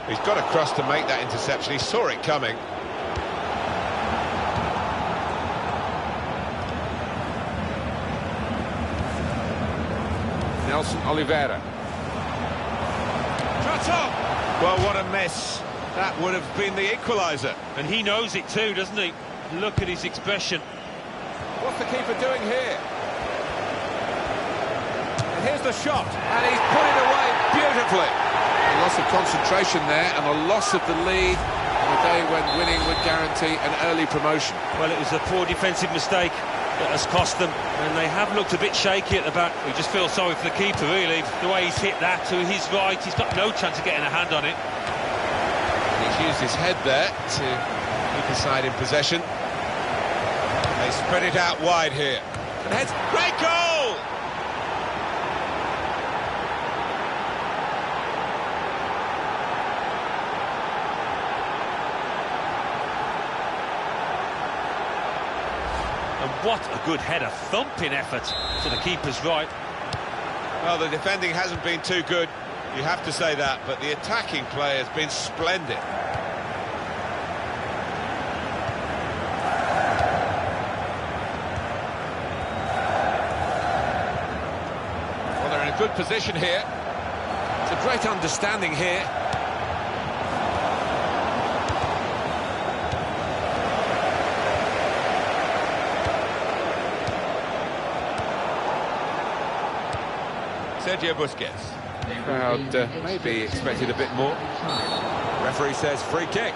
He's got across to make that interception. He saw it coming. Nelson Oliveira. Well, what a mess. That would have been the equaliser. And he knows it too, doesn't he? Look at his expression. What's the keeper doing here? And here's the shot, and he's put it away beautifully. A loss of concentration there, and a loss of the lead on a day when winning would guarantee an early promotion. Well, it was a poor defensive mistake that has cost them, and they have looked a bit shaky at the back. We just feel sorry for the keeper, really. The way he's hit that to his right, he's got no chance of getting a hand on it. And he's used his head there to keep his side in possession. They spread it out wide here. And heads, great goal! And what a good header, thumping effort to the keeper's right. Well, the defending hasn't been too good, you have to say that, but the attacking play has been splendid. Well, they're in a good position here. It's a great understanding here. Sergio Busquets. Crowd maybe expected a bit more. Referee says free kick.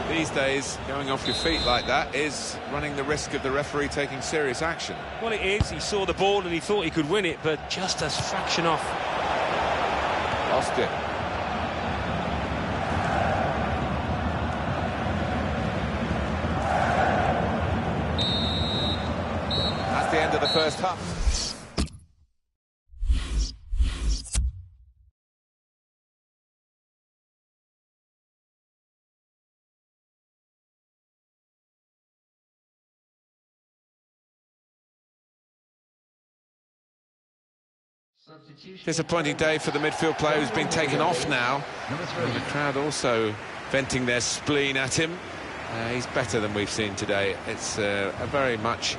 These days, going off your feet like that is running the risk of the referee taking serious action. Well, it is. He saw the ball and he thought he could win it, but just a fraction off. Lost it. That's the end of the first half. Disappointing day for the midfield player who's been taken off now. And the crowd also venting their spleen at him. He's better than we've seen today. It's a very much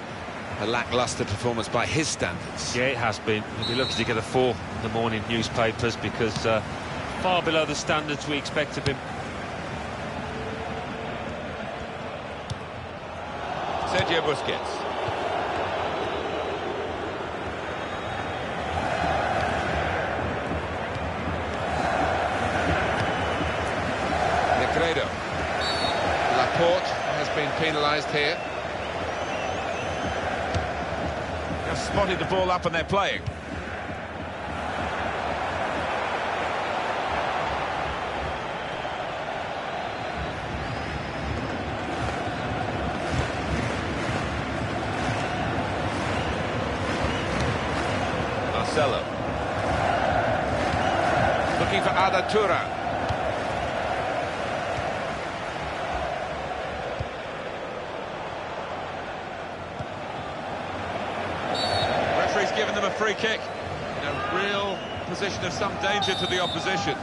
a lacklustre performance by his standards. Yeah, it has been. He'll be lucky to get a 4 in the morning newspapers because far below the standards we expect of him. Sergio Busquets. Laporte has been penalised here. Just spotted the ball up and they're playing. Marcelo. Looking for Ada Tura. Given them a free kick in a real position of some danger to the opposition.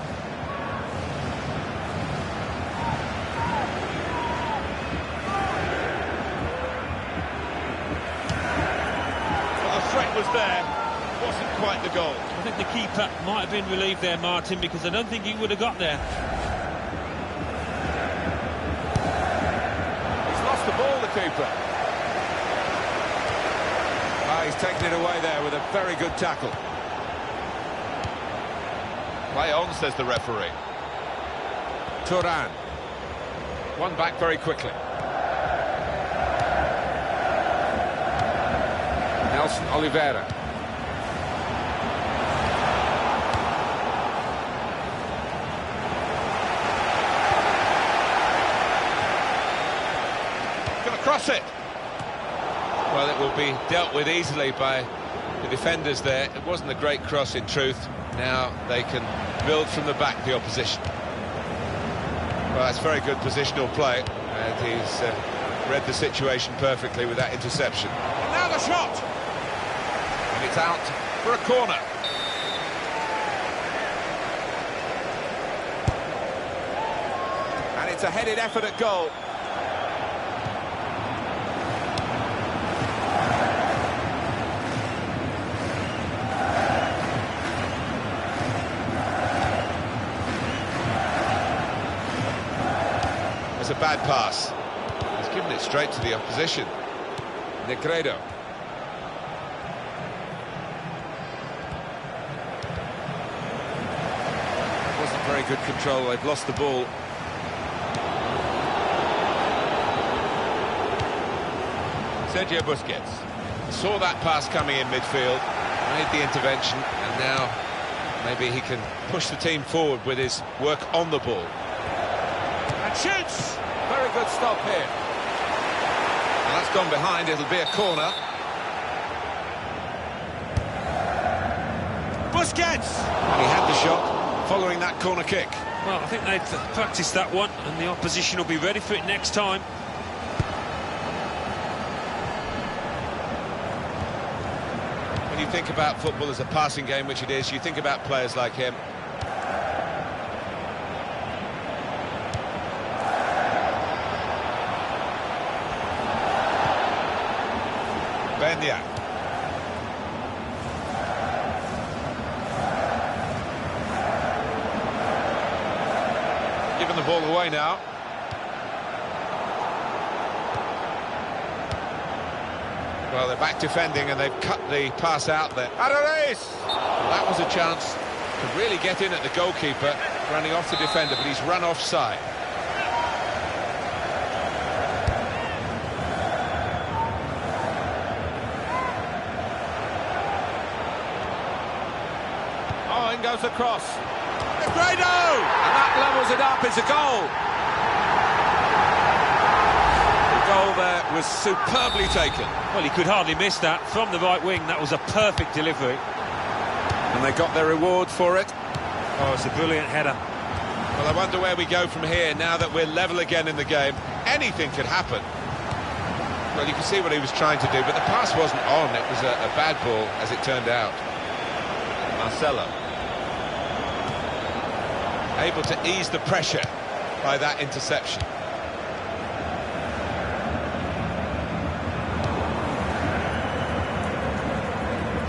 Well, the threat was there, wasn't quite the goal. I think the keeper might have been relieved there, Martin, because I don't think he would have got there. He's lost the ball, the keeper. He's taken it away there with a very good tackle. Play on, says the referee. Turan. One back very quickly. Nelson Oliveira. Gonna cross it. Well, it will be dealt with easily by the defenders there. It wasn't a great cross in truth. Now they can build from the back, the opposition. Well, that's very good positional play, and he's read the situation perfectly with that interception. And now the shot! And it's out for a corner. And it's a headed effort at goal. It's a bad pass. He's given it straight to the opposition. Negredo. Wasn't very good control. They've lost the ball. Sergio Busquets saw that pass coming in midfield, made the intervention, and now maybe he can push the team forward with his work on the ball. And shoots! Very good stop here. And that's gone behind, it'll be a corner. Busquets! And he had the shot following that corner kick. Well, I think they've practiced that one, and the opposition will be ready for it next time. When you think about football as a passing game, which it is, you think about players like him. Benya. Giving the ball away now. Well, they're back defending and they've cut the pass out there. Adonis! Well, that was a chance to really get in at the goalkeeper, running off the defender, but he's run offside. Oh, in goes the cross. Negredo! And that levels it up. It's a goal. The goal there was superbly taken. Well, he could hardly miss that. From the right wing, that was a perfect delivery. And they got their reward for it. Oh, it's a brilliant header. Well, I wonder where we go from here now that we're level again in the game. Anything could happen. Well, you can see what he was trying to do, but the pass wasn't on. It was a bad ball, as it turned out. Marcelo. Able to ease the pressure by that interception.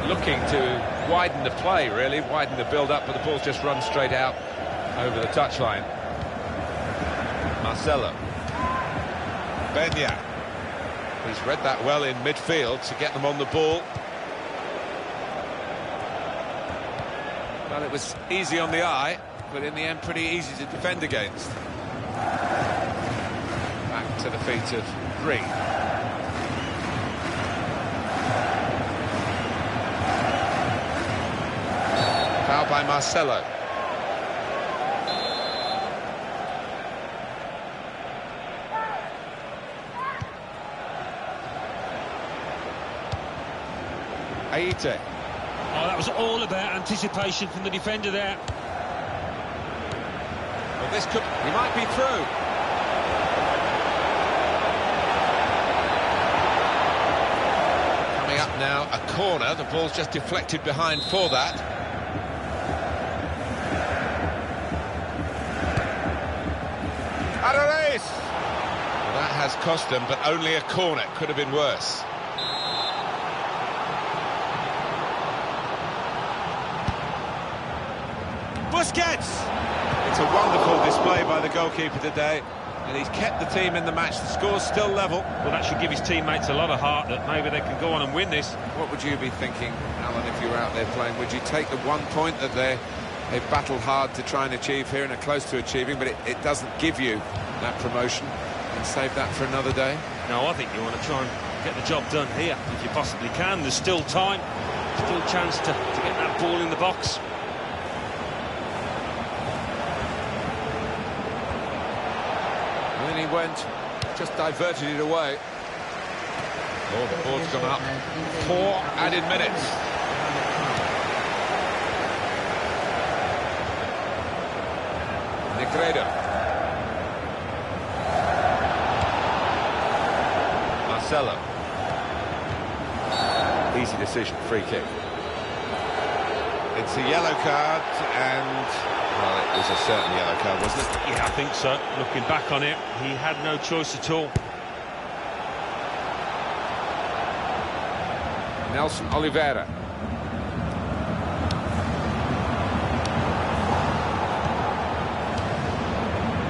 Looking to widen the play, really, widen the build-up, but the ball's just run straight out over the touchline. Marcelo. Benya. He's read that well in midfield to get them on the ball. Well, it was easy on the eye, but in the end pretty easy to defend against. Back to the feet of three. Foul by Marcelo. Aite. Oh, that was all about anticipation from the defender there. Well, this could... He might be through. Coming up now, a corner. The ball's just deflected behind for that. Adonis! Well, that has cost them, but only a corner. Could have been worse. Busquets! It's a wonderful display by the goalkeeper today, and he's kept the team in the match. The score's still level. Well, that should give his teammates a lot of heart that maybe they can go on and win this. What would you be thinking, Alan, if you were out there playing? Would you take the 1 point that they've battled hard to try and achieve here and are close to achieving, but it doesn't give you that promotion, and save that for another day? No, I think you want to try and get the job done here, if you possibly can. There's still time, still a chance to get that ball in the box. And then he went, just diverted it away. Oh, the ball's gone up. 4 added minutes. Negredo. Marcelo. Easy decision, free kick. It's a yellow card, and, well, it was a certain yellow card, wasn't it? Yeah, I think so. Looking back on it, he had no choice at all. Nelson Oliveira.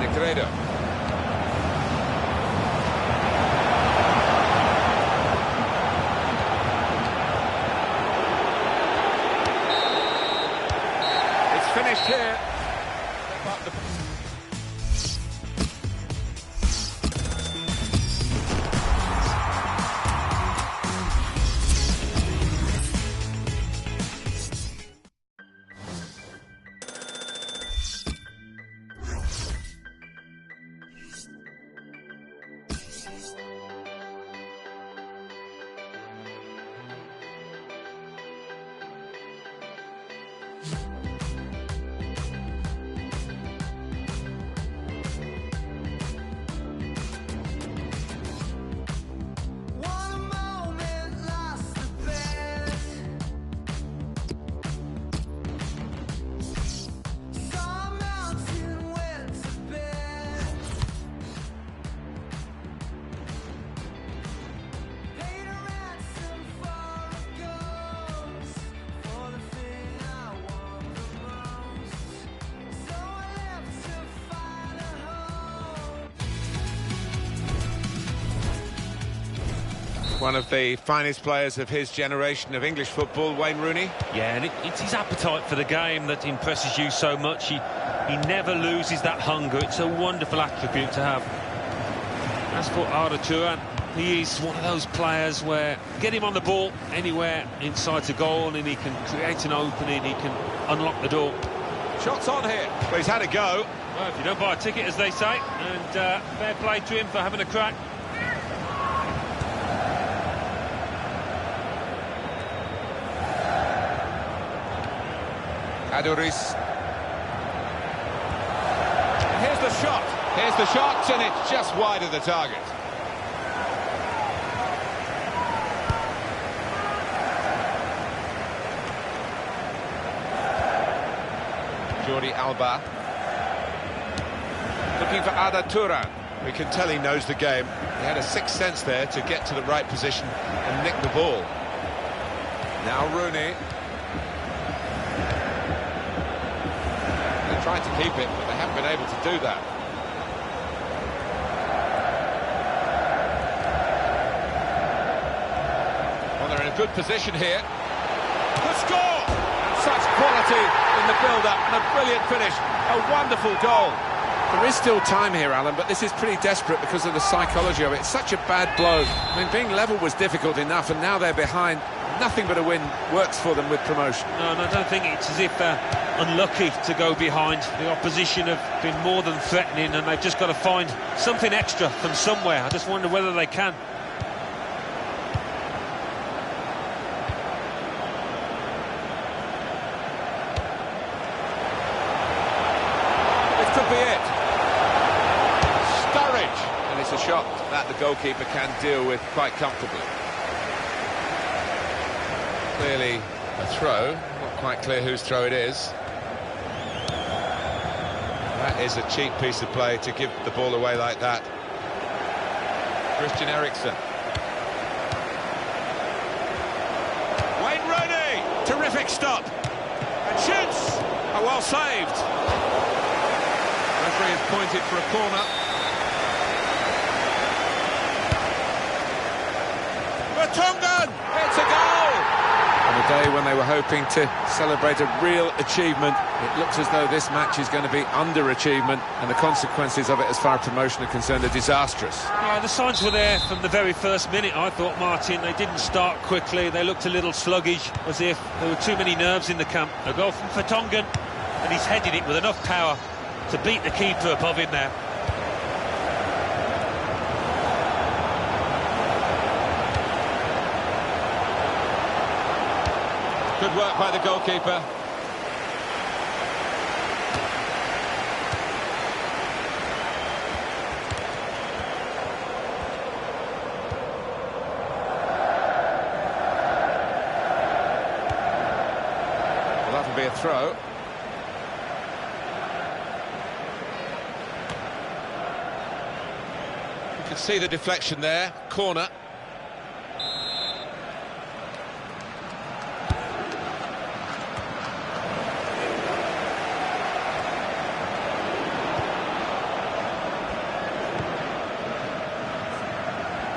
Negredo. It's finished here. One of the finest players of his generation of English football, Wayne Rooney. Yeah, and it's his appetite for the game that impresses you so much. He never loses that hunger. It's a wonderful attribute to have. As for Arda Turan, he is one of those players where get him on the ball anywhere inside the goal and he can create an opening, he can unlock the door. Shots on here. Well, he's had a go. Well, if you don't buy a ticket, as they say, and fair play to him for having a crack. Adoris. Here's the shot. Here's the shot, and it's just wide of the target. Jordi Alba. Looking for Arda Turan. We can tell he knows the game. He had a sixth sense there to get to the right position and nick the ball. Now Rooney. Trying to keep it, but they haven't been able to do that. Well, they're in a good position here. Good score! And such quality in the build-up, and a brilliant finish. A wonderful goal. There is still time here, Alan, but this is pretty desperate because of the psychology of it. It's such a bad blow. I mean, being level was difficult enough, and now they're behind. Nothing but a win works for them with promotion. No, and I don't think it's as if they're unlucky to go behind. The opposition have been more than threatening, and they've just got to find something extra from somewhere. I just wonder whether they can. This could be it. Sturridge. And it's a shot that the goalkeeper can deal with quite comfortably. Clearly a throw, not quite clear whose throw it is. That is a cheap piece of play to give the ball away like that. Christian Eriksen. Wayne Rooney! Terrific stop. And shoots! Oh, well saved. Referee has pointed for a corner. Vertonghen! It's a goal! On a day when they were hoping to celebrate a real achievement, it looks as though this match is going to be underachievement, and the consequences of it as far as promotion are concerned are disastrous. Yeah, the signs were there from the very first minute, I thought, Martin. They didn't start quickly, they looked a little sluggish, as if there were too many nerves in the camp. A goal from Vertonghen, and he's headed it with enough power to beat the keeper above him there. Good work by the goalkeeper. Well, that It'll be a throw. You can see the deflection there, corner.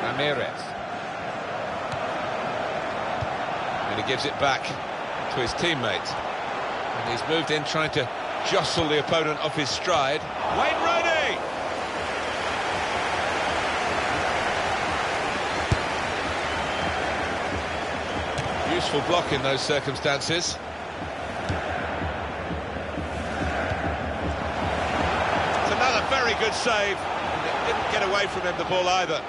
Ramirez. And he gives it back to his teammate. And he's moved in trying to jostle the opponent off his stride. Wayne Rooney! Useful block in those circumstances. It's another very good save. And it didn't get away from him, the ball, either.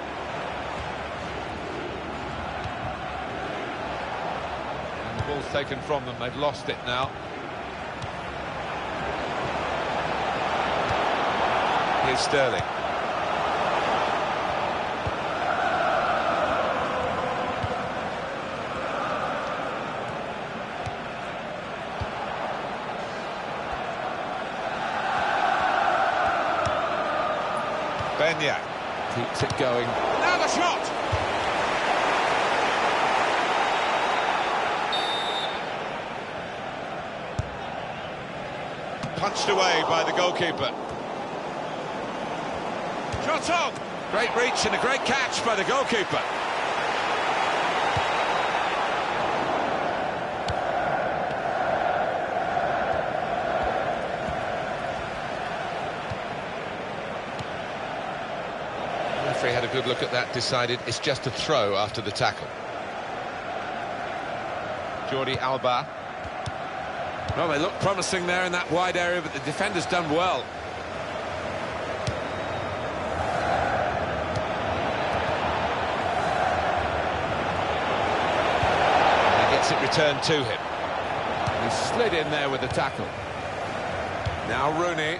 And the ball's taken from them. They've lost it now. Here's Sterling. Benya Keeps it going. now the shot. Punched away by the goalkeeper. Shot on. Great reach and a great catch by the goalkeeper. The referee had a good look at that, decided it's just a throw after the tackle. Jordi Alba. Well, they look promising there in that wide area, but the defender's done well. And he gets it returned to him. He slid in there with the tackle. Now Rooney.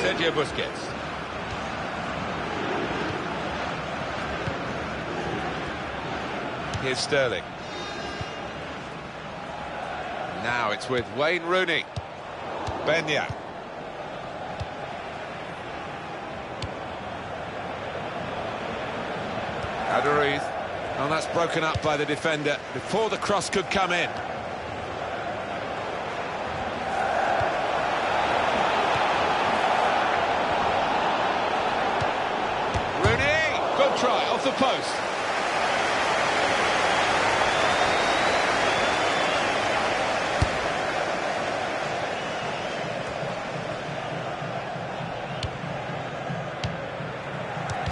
Sergio Busquets. Here's Sterling. Now it's with Wayne Rooney. Benya. Aduriz. And that's broken up by the defender before the cross could come in. Good try, off the post.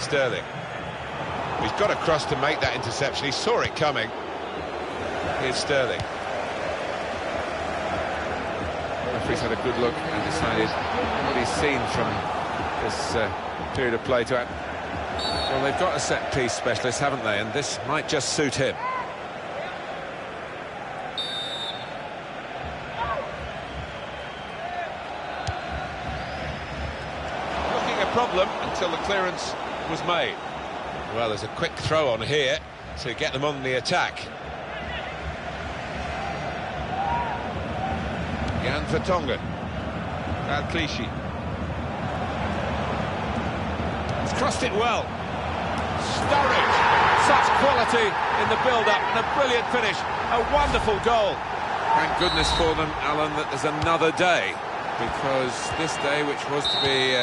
Sterling. He's got across to make that interception. He saw it coming. Here's Sterling. The referee's had a good look and decided what he's seen from this period of play to act. Well, they've got a set-piece specialist, haven't they? And this might just suit him. Looking a problem until the clearance was made. Well, there's a quick throw on here to get them on the attack. Jan Vertonghen. Brad Clichy. He's crossed it well. Sturridge. Such quality in the build-up and a brilliant finish. A wonderful goal. Thank goodness for them, Alan, that there's another day, because this day, which was to be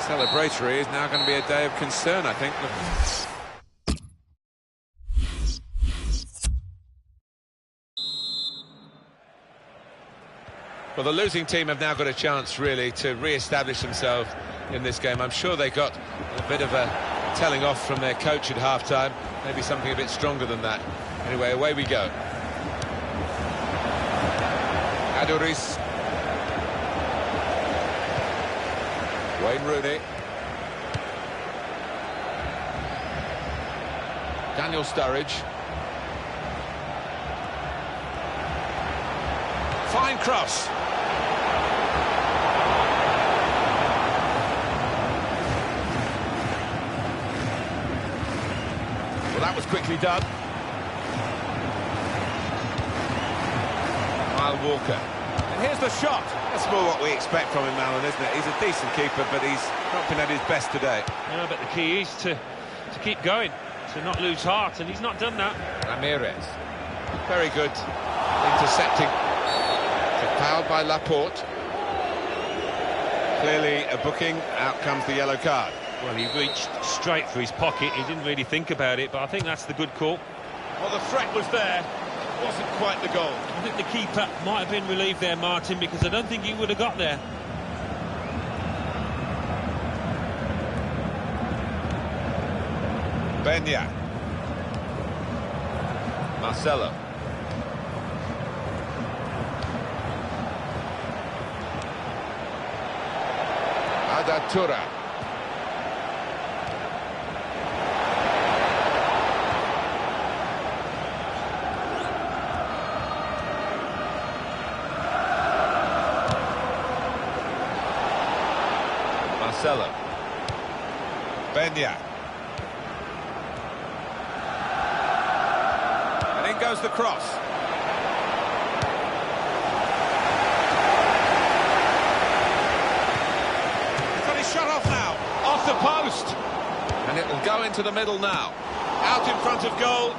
celebratory, is now going to be a day of concern, I think. Well, the losing team have now got a chance, really, to re-establish themselves in this game. I'm sure they got a bit of a telling off from their coach at half-time, maybe something a bit stronger than that. Anyway, away we go. Aduriz. Wayne Rooney. Daniel Sturridge. Fine cross. that was quickly done. Kyle Walker. And here's the shot. That's more what we expect from him, Alan, isn't it? He's a decent keeper, but he's not been at his best today. Yeah, but the key is to keep going, to not lose heart, and he's not done that. Ramirez. Very good intercepting. Fouled by Laporte. Clearly a booking. Out comes the yellow card. Well, he reached straight for his pocket. He didn't really think about it, but I think that's the good call. Well, the threat was there. Wasn't quite the goal. I think the keeper might have been relieved there, Martin, because I don't think he would have got there. Benya. Marcelo. Adatura. Marcelo. Benya. And in goes the cross. He's got his shot off now. Off the post. And it will go into the middle now. Out in front of goal.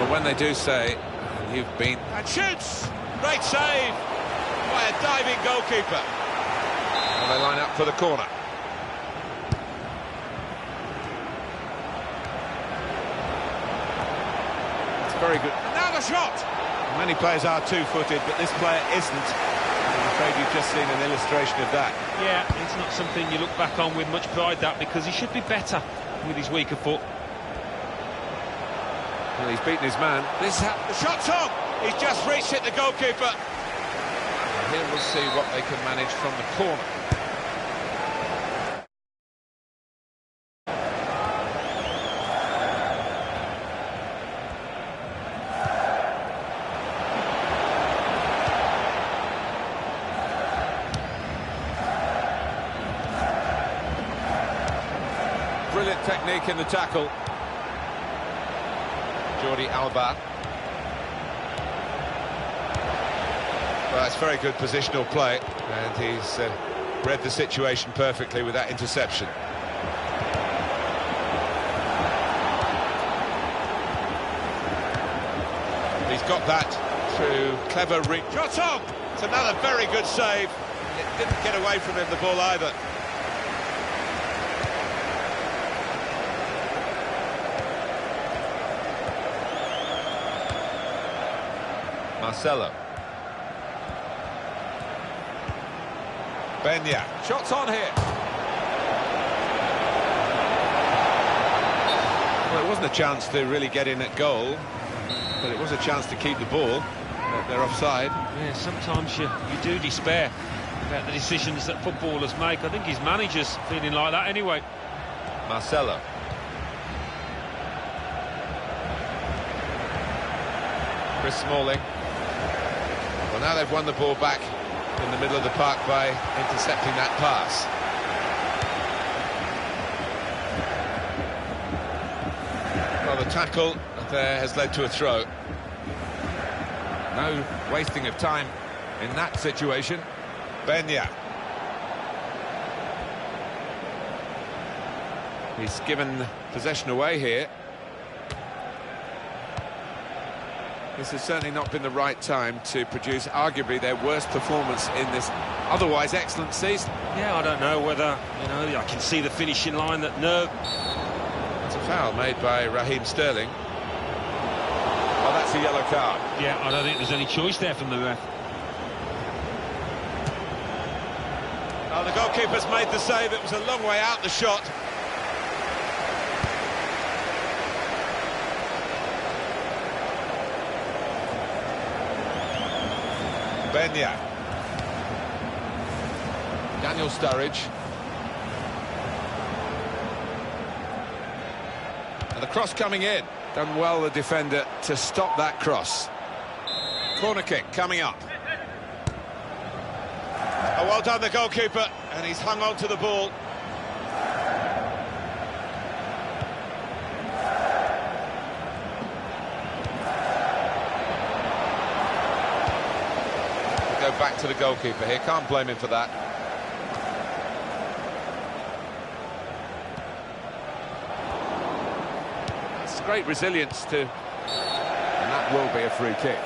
When they do say you've been... And shoots! Great save by a diving goalkeeper. And they line up for the corner. It's very good. And now the shot! Many players are two-footed, but this player isn't. I'm afraid you've just seen an illustration of that. Yeah, it's not something you look back on with much pride, that, because he should be better with his weaker foot. Well, he's beaten his man. The shot's on! He's just reached it, the goalkeeper. And here we'll see what they can manage from the corner. Brilliant technique in the tackle. Jordi Alba. Well, that's very good positional play, and he's read the situation perfectly with that interception. He's got that through clever reach. Shot on! It's another very good save. It didn't get away from him, the ball, either. Marcelo. Benya. Shots on here. Well, it wasn't a chance to really get in at goal, but it was a chance to keep the ball. They're offside. Yeah, sometimes you do despair about the decisions that footballers make. I think his manager's feeling like that anyway. Marcelo. Chris Smalling. Well, now they've won the ball back in the middle of the park by intercepting that pass. Well, the tackle there has led to a throw. No wasting of time in that situation. Benya. He's given possession away here. This has certainly not been the right time to produce arguably their worst performance in this otherwise excellent season. Yeah, I don't know whether, I can see the finishing line, that nerve. It's a foul made by Raheem Sterling. Oh, that's a yellow card. Yeah, I don't think there's any choice there from the ref. Oh, the goalkeeper's made the save. It was a long way out, the shot. Benya. Daniel Sturridge. And the cross coming in. Done well, the defender, to stop that cross. Corner kick coming up. Oh, well done, the goalkeeper, and he's hung on to the ball. Go back to the goalkeeper here, can't blame him for that. It's great resilience to... And that will be a free kick.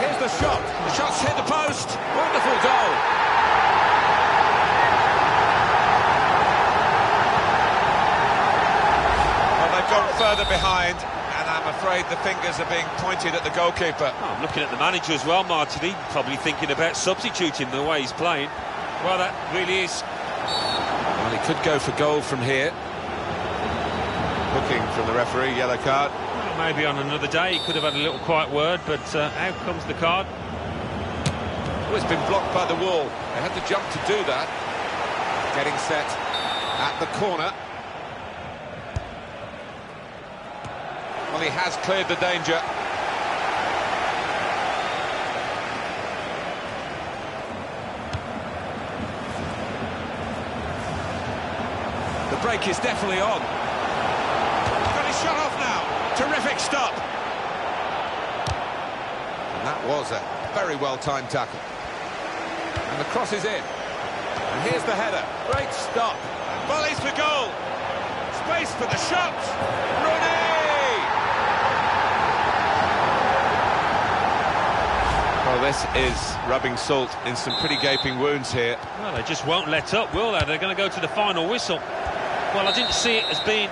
Here's the shot. The shot's hit the post. Wonderful goal. Gone further behind, and I'm afraid the fingers are being pointed at the goalkeeper. Oh, I'm looking at the manager as well, Martin. He's probably thinking about substituting the way he's playing. Well, that really is. Well, he could go for goal from here. Looking from the referee, yellow card. Well, maybe on another day he could have had a little quiet word, but out comes the card. Oh, it's been blocked by the wall. They had to jump to do that. Getting set at the corner. Well, he has cleared the danger. The break is definitely on. Got his shot off now. Terrific stop. And that was a very well-timed tackle. And the cross is in. And here's the header. Great stop. Volleys for goal. Space for the shot. Rooney! Well, this is rubbing salt in some pretty gaping wounds here. Well, they just won't let up, will they? They're going to go to the final whistle. Well, I didn't see it as being